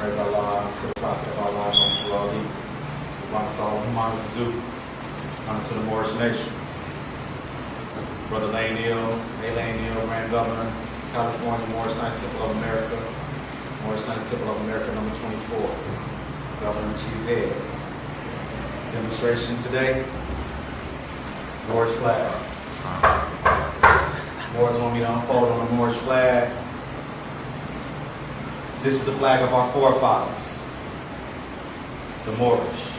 Praise Allah, to the Prophet of Allah, Muhammad whom honors to do, honor to the Moorish nation. Brother Lane Neal, Grand Governor, California, Moorish Science Temple of America, Moorish Science Temple of America, number 24, Governor-in-Chief Head. Demonstration today, Moorish flag. Moors want me to unfold on the Moorish flag. This is the flag of our forefathers, the Moorish.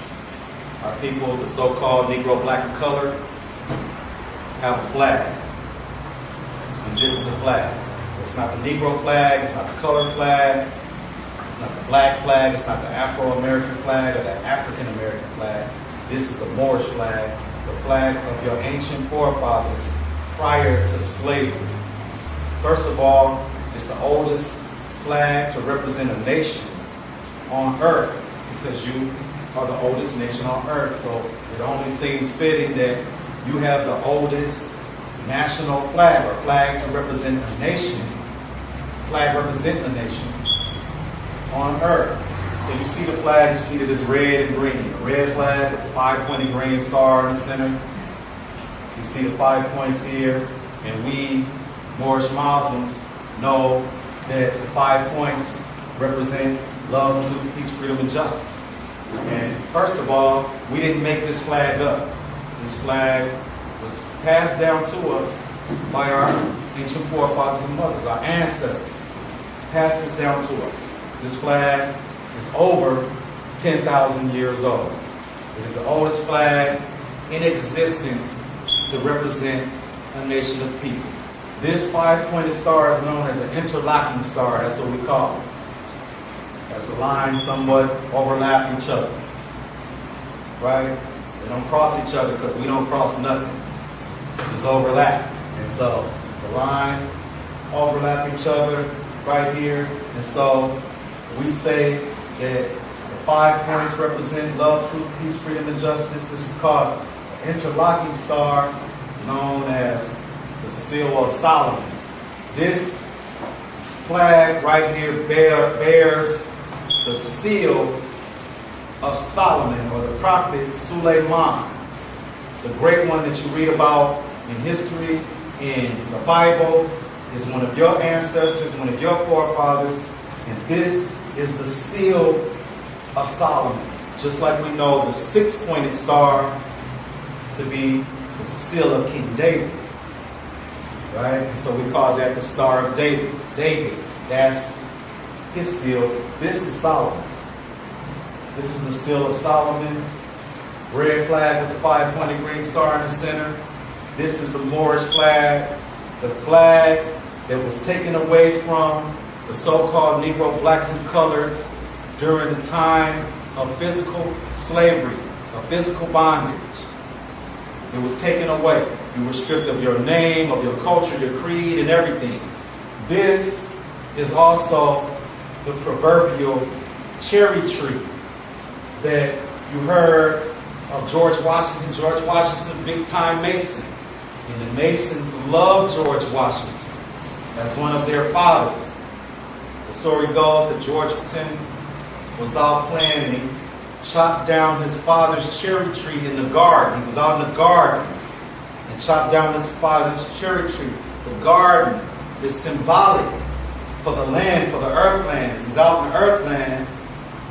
Our people, the so-called Negro, black, and colored, have a flag. And this is the flag. It's not the Negro flag, it's not the colored flag, it's not the black flag, it's not the Afro-American flag or the African-American flag. This is the Moorish flag, the flag of your ancient forefathers prior to slavery. First of all, it's the oldest flag to represent a nation on earth because you are the oldest nation on earth. So it only seems fitting that you have the oldest national flag or flag to represent a nation, flag representing a nation on earth. So you see the flag, you see that it's red and green. A red flag with a 5-pointed green star in the center. You see the 5 points here, and we Moorish Muslims know that the 5 points represent love, truth, peace, freedom, and justice. And first of all, we didn't make this flag up. This flag was passed down to us by our ancient forefathers and mothers, our ancestors. Passed this down to us. This flag is over 10,000 years old. It is the oldest flag in existence to represent a nation of people. This 5-pointed star is known as an interlocking star. That's what we call it. As the lines somewhat overlap each other. Right? They don't cross each other because we don't cross nothing. They just overlap. And so the lines overlap each other right here. And so we say that the 5 points represent love, truth, peace, freedom, and justice. This is called an interlocking star known as the Seal of Solomon. This flag right here bears the seal of Solomon, or the prophet Suleiman, the great one that you read about in history, in the Bible, is one of your ancestors, one of your forefathers, and this is the seal of Solomon. Just like we know the 6-pointed star to be the seal of King David. Right? And so we call that the Star of David. David, that's his seal. This is Solomon. This is the seal of Solomon. Red flag with the 5-pointed green star in the center. This is the Moorish flag. The flag that was taken away from the so-called Negro, blacks, and coloreds during the time of physical slavery, of physical bondage. It was taken away. You were stripped of your name, of your culture, your creed, and everything. This is also the proverbial cherry tree that you heard of George Washington, big-time Mason. And the Masons loved George Washington as one of their fathers. The story goes that George Washington was out playing and he chopped down his father's cherry tree in the garden. He was out in the garden and chopped down his father's cherry tree. The garden is symbolic for the land, for the earthland. He's out in the earthland,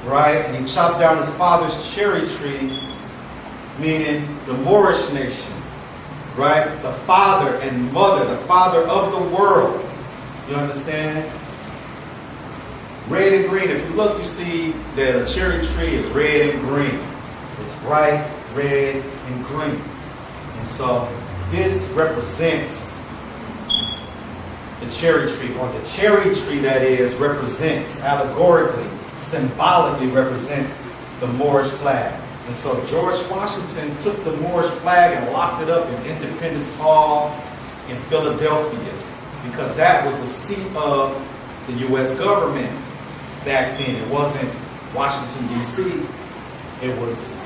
right? And he chopped down his father's cherry tree, meaning the Moorish nation, right? The father and mother, the father of the world. You understand? Red and green. If you look, you see that a cherry tree is red and green. It's bright red and green. And so this represents the cherry tree, or the cherry tree that is represents, allegorically, symbolically represents the Moorish flag. And so George Washington took the Moorish flag and locked it up in Independence Hall in Philadelphia, because that was the seat of the U.S. government back then. It wasn't Washington, D.C., it was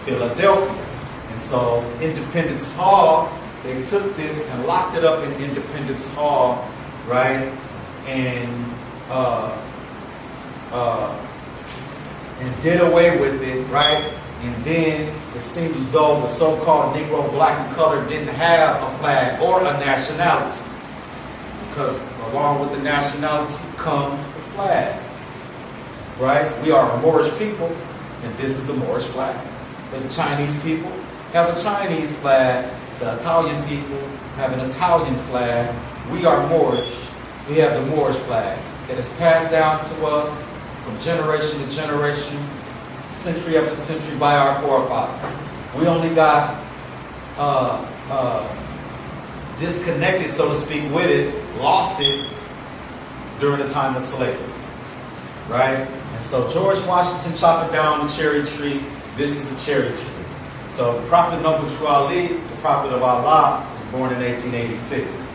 Philadelphia. And so Independence Hall, they took this and locked it up in Independence Hall, right? And and did away with it, right? And then it seems as though the so-called Negro, black, and colored didn't have a flag or a nationality, because along with the nationality comes the flag, right? We are a Moorish people, and this is the Moorish flag. The Chinese people have a Chinese flag. The Italian people have an Italian flag. We are Moorish. We have the Moorish flag that is passed down to us from generation to generation, century after century by our forefathers. We only got disconnected, so to speak, with it, lost it during the time of slavery, right? And so George Washington chopped down the cherry tree. This is the cherry tree. So the Prophet Noble True Ali, the Prophet of Allah, was born in 1886,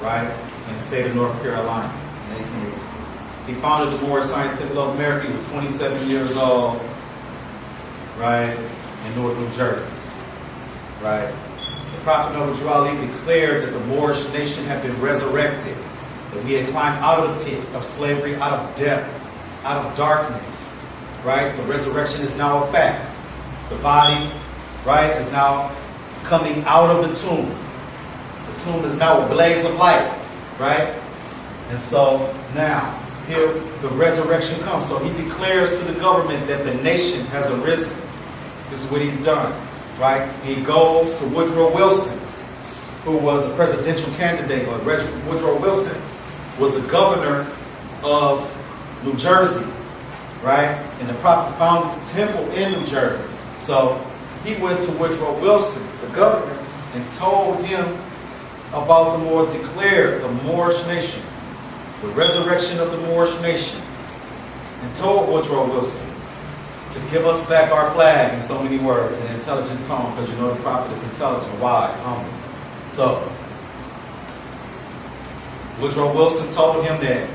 right? In the state of North Carolina in 1886. He founded the Moorish Science Temple of America. He was 27 years old, right, in Newark, New Jersey, right? The Prophet Noble True Ali declared that the Moorish nation had been resurrected, that we had climbed out of the pit of slavery, out of death, out of darkness, right? The resurrection is now a fact. The body, right, is now coming out of the tomb. The tomb is now a blaze of light, right? And so now, here the resurrection comes. So he declares to the government that the nation has arisen. This is what he's done, right? He goes to Woodrow Wilson, who was a presidential candidate. Woodrow Wilson was the governor of New Jersey, right? And the Prophet founded the temple in New Jersey. So he went to Woodrow Wilson, the governor, and told him about the Moors, declared the Moorish nation, the resurrection of the Moorish nation, and told Woodrow Wilson to give us back our flag, in so many words, in an intelligent tone, because you know the Prophet is intelligent, wise, humble. So Woodrow Wilson told him that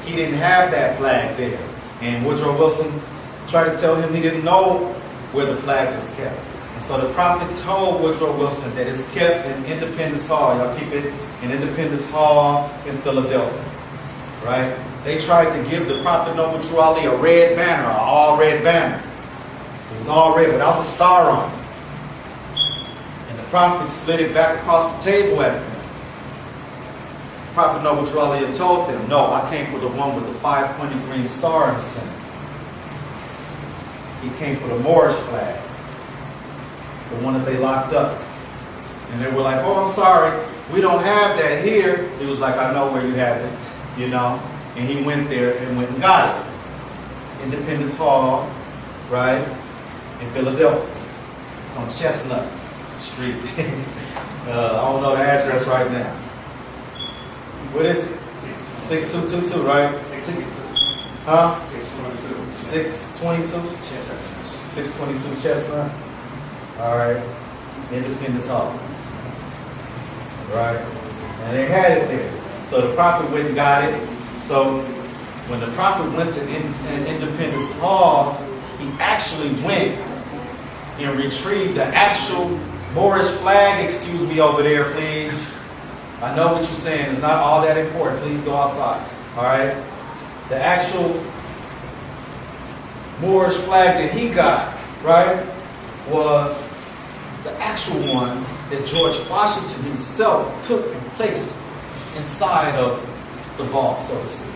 he didn't have that flag there. And Woodrow Wilson tried to tell him he didn't know where the flag was kept. And so the Prophet told Woodrow Wilson that it's kept in Independence Hall. Y'all keep it in Independence Hall in Philadelphia, right? They tried to give the Prophet Noble True Ali a red banner, an all-red banner. It was all red without the star on it. And the Prophet slid it back across the table at them. Prophet Noble True Ali had told them, no, I came for the one with the 5-pointed green star in the center. He came for the Moorish flag, the one that they locked up. And they were like, oh, I'm sorry, we don't have that here. He was like, I know where you have it, you know. And he went there and went and got it. Independence Hall, right, in Philadelphia. It's on Chestnut Street. I don't know the address right now. What is it? 6222, right? 622. Huh? 622. 622 Chestnut. All right. Independence Hall. Right? And they had it there. So the Prophet went and got it. So when the Prophet went to Independence Hall, he actually went and retrieved the actual Moorish flag. Excuse me over there, please. I know what you're saying. It's not all that important. Please go outside. All right? The actual Moorish flag that he got, right, was the actual one that George Washington himself took and placed inside of the vault, so to speak.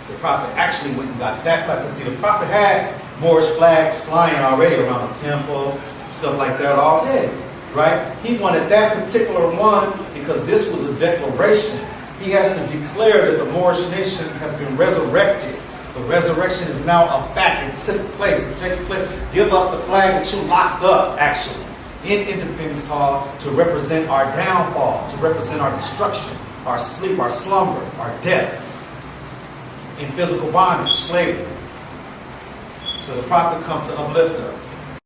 The Prophet actually went and got that flag. Because see, the Prophet had Moorish flags flying already around the temple, stuff like that already. Right? He wanted that particular one because this was a declaration. He has to declare that the Moorish nation has been resurrected. The resurrection is now a fact. It took place. Give us the flag that you locked up, actually, in Independence Hall to represent our downfall, to represent our destruction, our sleep, our slumber, our death, in physical bondage, slavery. So the Prophet comes to uplift us.